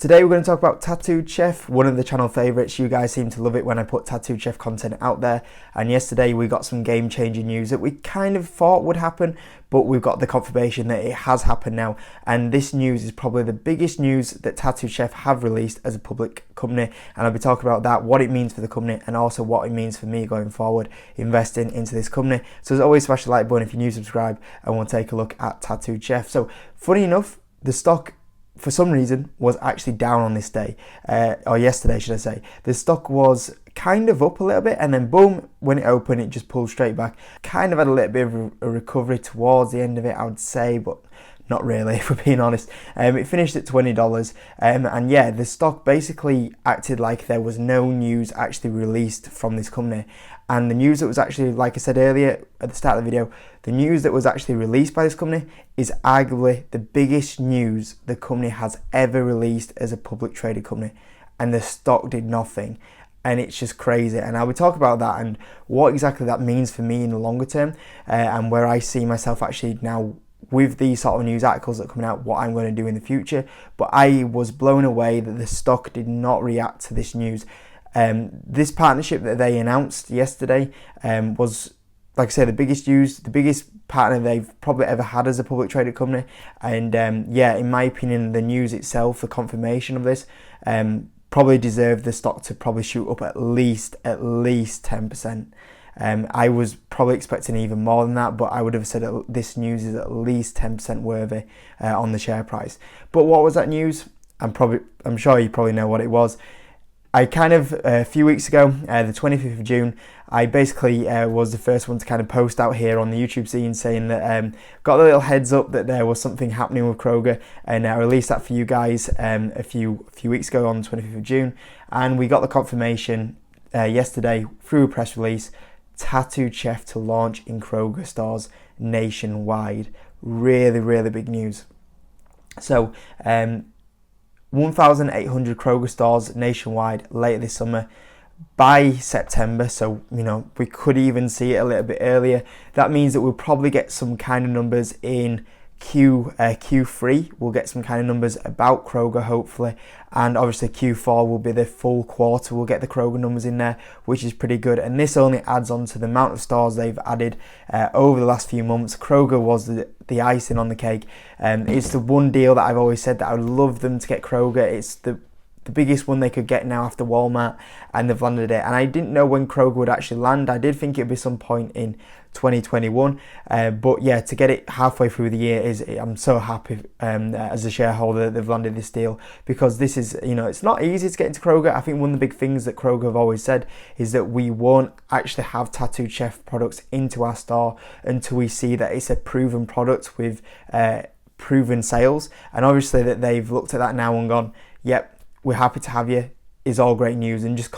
Today we're going to talk about Ttcf, one of the channel favourites. You guys seem to love it when I put Ttcf content out there. And yesterday we got some game-changing news that we kind of thought would happen, but we've got the confirmation that it has happened now. And this news is probably the biggest news that Ttcf have released as a public company. And I'll be talking about that, what it means for the company, and also what it means for me going forward, investing into this company. So as always, smash the like button if you're new, subscribe, and we'll take a look at Ttcf. So funny enough, the stock, for some reason, was actually down on this day, or yesterday should I say. The stock was kind of up a little bit, and then boom, when it opened it just pulled straight back. Kind of had a little bit of a recovery towards the end of it, I would say, but not really, if we're being honest. It finished at $20, and yeah, the stock basically acted like there was no news actually released from this company. And the news that was actually, like I said earlier at the start of the video, the news that was actually released by this company is arguably the biggest news the company has ever released as a public traded company. And the stock did nothing. And it's just crazy. And I will talk about that and what exactly that means for me in the longer term, and where I see myself actually now with these sort of news articles that are coming out, what I'm going to do in the future. But I was blown away that the stock did not react to this news. This partnership that they announced yesterday was, like I say, the biggest news, the biggest partner they've probably ever had as a public traded company. And yeah, in my opinion, the news itself, the confirmation of this, probably deserved the stock to probably shoot up at least 10%. I was probably expecting even more than that, but I would have said this news is at least 10% worthy on the share price. But what was that news? I'm sure you probably know what it was. I kind of, a few weeks ago, the 25th of June, I basically was the first one to kind of post out here on the YouTube scene saying that, got a little heads up that there was something happening with Kroger, and I released that for you guys a few weeks ago on the 25th of June, and we got the confirmation yesterday through a press release, Ttcf to launch in Kroger stores nationwide. Really, really big news. So, 1,800 Kroger stores nationwide later this summer by September, so you know we could even see it a little bit earlier. That means that we'll probably get some kind of numbers in Q3. We'll get some kind of numbers about Kroger hopefully, and obviously Q4 will be the full quarter. We'll get the Kroger numbers in there, which is pretty good, and this only adds on to the amount of stores they've added over the last few months. Kroger was the icing on the cake. It's the one deal that I've always said that I would love them to get Kroger. It's the biggest one they could get now after Walmart, and they've landed it. And I didn't know when Kroger would actually land. I did think it would be some point in 2021, but yeah, to get it halfway through the year I'm so happy as a shareholder that they've landed this deal, because this is, you know, it's not easy to get into Kroger. I think one of the big things that Kroger have always said is that we won't actually have Ttcf products into our store until we see that it's a proven product with proven sales. And obviously that they've looked at that now and gone, yep, we're happy to have you, is all great news. And just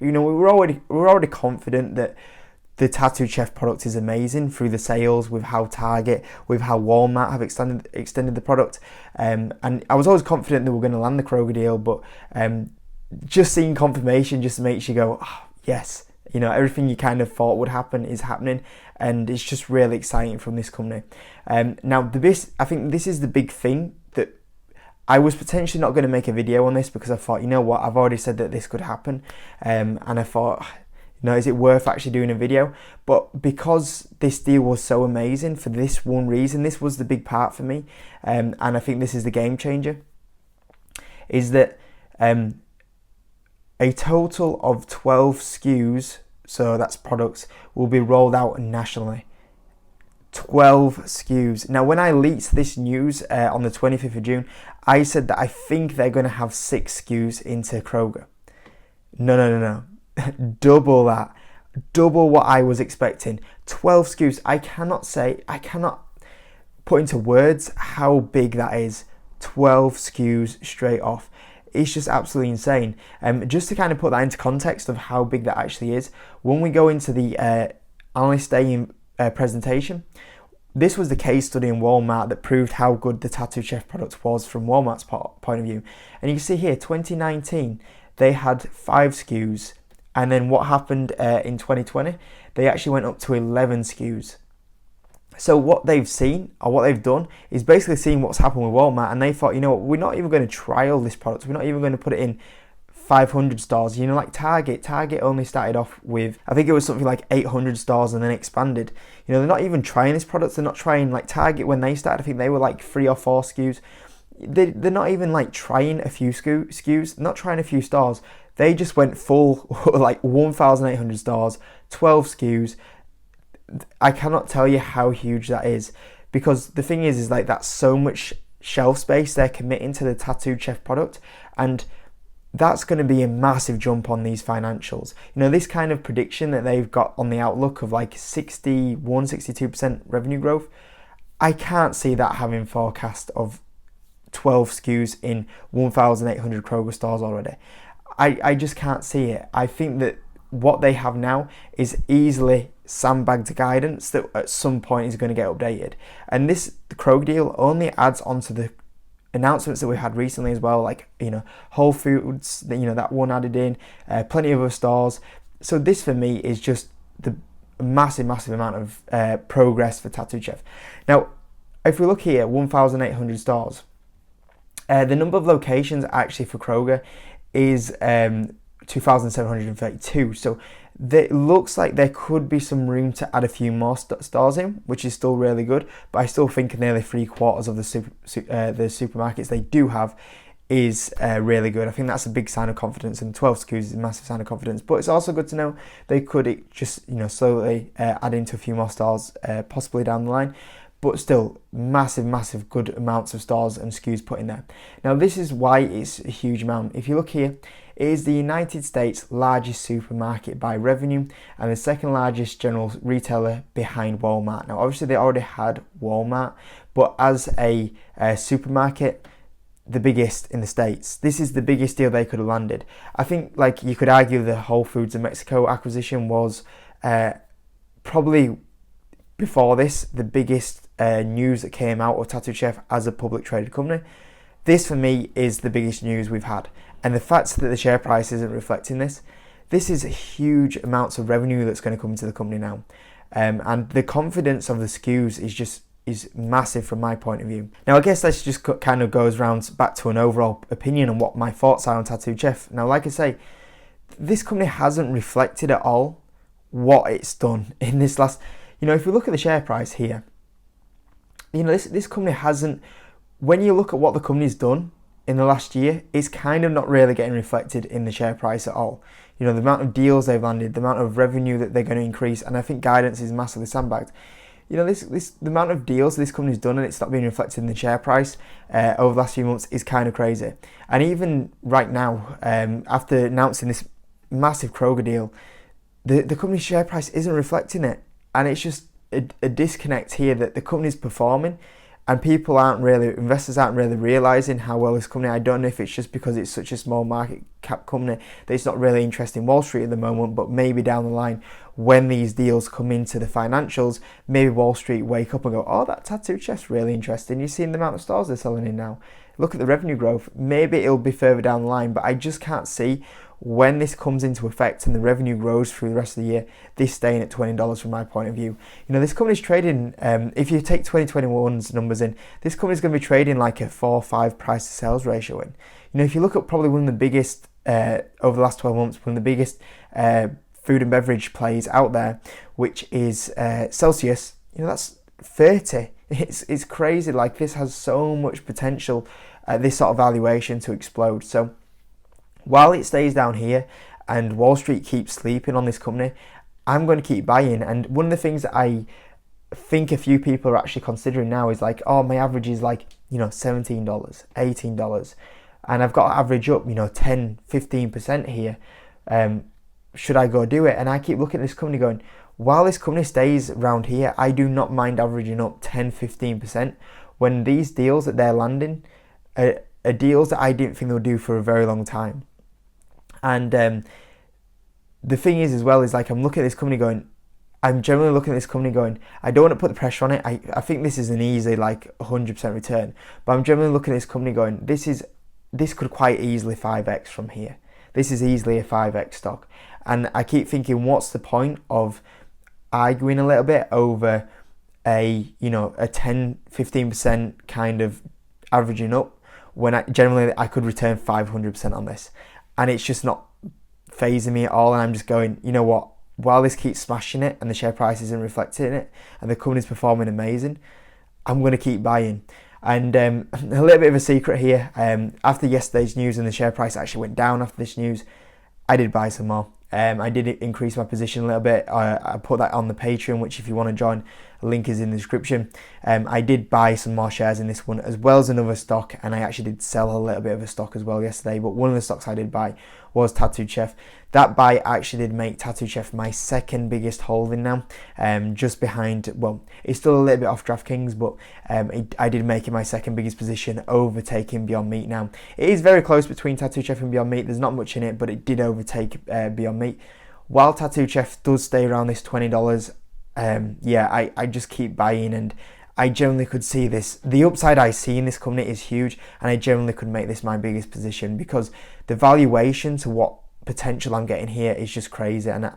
you know, we're already confident that the Ttcf product is amazing through the sales, with how Target, with how Walmart have extended the product. And I was always confident that we're going to land the Kroger deal, but just seeing confirmation just makes you go, oh, yes, you know, everything you kind of thought would happen is happening, and it's just really exciting from this company. Now, I think this is the big thing that I was potentially not going to make a video on this, because I thought, you know what, I've already said that this could happen, and I thought, you know, is it worth actually doing a video? But because this deal was so amazing for this one reason, this was the big part for me, and I think this is the game changer, is that a total of 12 SKUs, so that's products, will be rolled out nationally. 12 SKUs. Now, when I leaked this news on the 25th of June, I said that I think they're going to have 6 SKUs into Kroger. No. Double that. Double what I was expecting. 12 SKUs. I cannot put into words how big that is. 12 SKUs straight off. It's just absolutely insane. Just to kind of put that into context of how big that actually is, when we go into the analyst day presentation, this was the case study in Walmart that proved how good the Ttcf product was from Walmart's point of view. And you can see here, 2019, they had 5 SKUs. And then what happened in 2020? They actually went up to 11 SKUs. So what they've seen, or what they've done, is basically seen what's happened with Walmart, and they thought, you know what, we're not even going to trial this product. We're not even going to put it in 500 stores. You know, like Target only started off with, I think it was something like 800 stores and then expanded. You know, they're not even trying this product. They're not trying, like Target, when they started, I think they were like 3 or 4 SKUs. They're not even like trying a few SKUs, not trying a few stores. They just went full, like 1,800 stores, 12 SKUs. I cannot tell you how huge that is, because the thing is like that's so much shelf space they're committing to the Tattooed Chef product, and that's going to be a massive jump on these financials. You know, this kind of prediction that they've got on the outlook of like 62% revenue growth, I can't see that having forecast of 12 SKUs in 1,800 Kroger stores already. I just can't see it. I think that what they have now is easily sandbagged guidance that at some point is going to get updated. And the Kroger deal only adds onto the announcements that we had recently as well, like, you know, Whole Foods, you know, that one added in, plenty of other stores. So this for me is just the massive amount of progress for Tattooed Chef. Now, if we look here, 1,800 stores, the number of locations actually for Kroger is 2,732. So it looks like there could be some room to add a few more stores in, which is still really good. But I still think nearly 3/4 of the supermarkets they do have is really good. I think that's a big sign of confidence, and 12 SKUs is a massive sign of confidence. But it's also good to know they could just, you know, slowly add into a few more stores, possibly down the line. But still, massive good amounts of stores and SKUs put in there. Now, this is why it's a huge amount. If you look here, it is the United States' largest supermarket by revenue and the second largest general retailer behind Walmart. Now, obviously, they already had Walmart, but as a supermarket, the biggest in the States. This is the biggest deal they could have landed. I think, like, you could argue the Whole Foods of Mexico acquisition was probably, before this, the biggest news that came out of Tattooed Chef as a public traded company. This for me is the biggest news we've had, and the fact that the share price isn't reflecting this is huge amounts of revenue that's going to come into the company now, and the confidence of the SKUs is massive from my point of view. Now, I guess this just kind of goes round back to an overall opinion on what my thoughts are on Tattooed Chef. Now, like I say, this company hasn't reflected at all what it's done in this last. You know, if we look at the share price here, you know, this company hasn't, when you look at what the company's done in the last year, it's kind of not really getting reflected in the share price at all. You know, the amount of deals they've landed, the amount of revenue that they're going to increase, and I think guidance is massively sandbagged. You know, the amount of deals this company's done and it's not being reflected in the share price over the last few months is kind of crazy. And even right now, after announcing this massive Kroger deal, the company's share price isn't reflecting it. And it's just a disconnect here that the company's performing and investors aren't really realising how well this company. I don't know if it's just because it's such a small market cap company that it's not really interested in Wall Street at the moment, but maybe down the line when these deals come into the financials, maybe Wall Street wake up and go, oh, that Tattooed Chef's really interesting. You've seen the amount of stores they're selling in now. Look at the revenue growth. Maybe it'll be further down the line, but I just can't see when this comes into effect and the revenue grows through the rest of the year, this staying at $20 from my point of view. You know, this company's trading, if you take 2021's numbers in, this company's going to be trading like a 4 or 5 price to sales ratio in. You know, if you look at probably one of the biggest, over the last 12 months, one of the biggest food and beverage plays out there, which is Celsius, you know, that's 30. It's crazy. Like, this has so much potential at this sort of valuation to explode. So while it stays down here and Wall Street keeps sleeping on this company, I'm going to keep buying. And one of the things that I think a few people are actually considering now is like, oh, my average is like, you know, $17, $18, and I've got to average up, you know, 10, 15% here. Should I go do it? And I keep looking at this company going, while this company stays around here, I do not mind averaging up 10, 15% when these deals that they're landing are deals that I didn't think they would do for a very long time. And the thing is as well is like, I'm looking at this company going, I'm generally looking at this company going, I don't want to put the pressure on it. I think this is an easy like 100% return, but I'm generally looking at this company going, this could quite easily 5x from here. This is easily a 5x stock. And I keep thinking, what's the point of arguing a little bit over a 10-15% kind of averaging up, when I could return 500% on this, and it's just not phasing me at all. And I'm just going, you know what, while this keeps smashing it and the share price isn't reflecting it and the company's performing amazing, I'm going to keep buying. And a little bit of a secret here, after yesterday's news and the share price actually went down after this news, I did buy some more. I did increase my position a little bit. I put that on the Patreon, which if you want to join, a link is in the description. I did buy some more shares in this one as well as another stock, and I actually did sell a little bit of a stock as well yesterday, but one of the stocks I did buy was Ttcf. That buy actually did make Ttcf my second biggest holding now, just behind, well, it's still a little bit off DraftKings, but I did make it my second biggest position, overtaking Beyond Meat now. It is very close between Ttcf and Beyond Meat. There's not much in it, but it did overtake Beyond Meat. While Ttcf does stay around this $20, I just keep buying, and I generally could see this. The upside I see in this company is huge, and I generally could make this my biggest position because the valuation to what potential I'm getting here is just crazy. And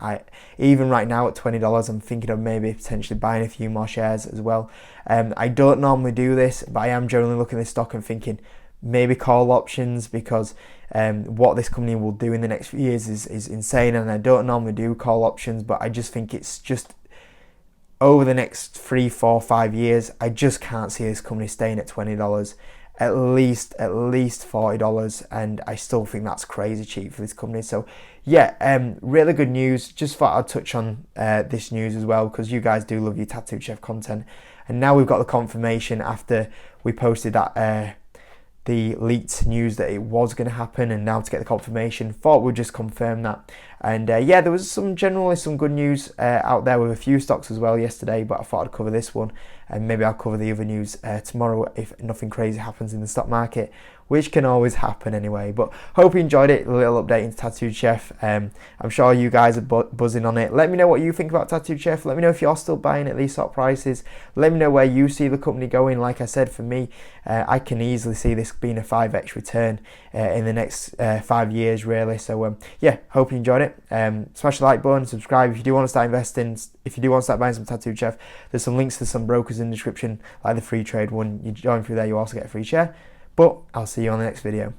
even right now at $20, I'm thinking of maybe potentially buying a few more shares as well. I don't normally do this, but I am generally looking at this stock and thinking maybe call options, because what this company will do in the next few years is insane. And I don't normally do call options, but I just think it's just over the next 3, 4, 5 years, I just can't see this company staying at $20, at least $40, and I still think that's crazy cheap for this company. So yeah, really good news. Just thought I'd touch on this news as well, because you guys do love your Ttcf content, and now we've got the confirmation after we posted that the leaked news that it was going to happen, and now to get the confirmation, thought we'd just confirm that. And yeah, there was generally some good news out there with a few stocks as well yesterday, but I thought I'd cover this one, and maybe I'll cover the other news tomorrow if nothing crazy happens in the stock market, which can always happen anyway. But hope you enjoyed it, a little update into Ttcf. I'm sure you guys are buzzing on it. Let me know what you think about Ttcf. Let me know if you're still buying at these top prices. Let me know where you see the company going. Like I said, for me, I can easily see this being a 5x return in the next 5 years, really. So yeah, hope you enjoyed it. Smash the like button, subscribe if you do want to start investing. If you do want to start buying some Ttcf, there's some links to some brokers in the description, like the free trade one. You join through there, you also get a free share. But I'll see you on the next video.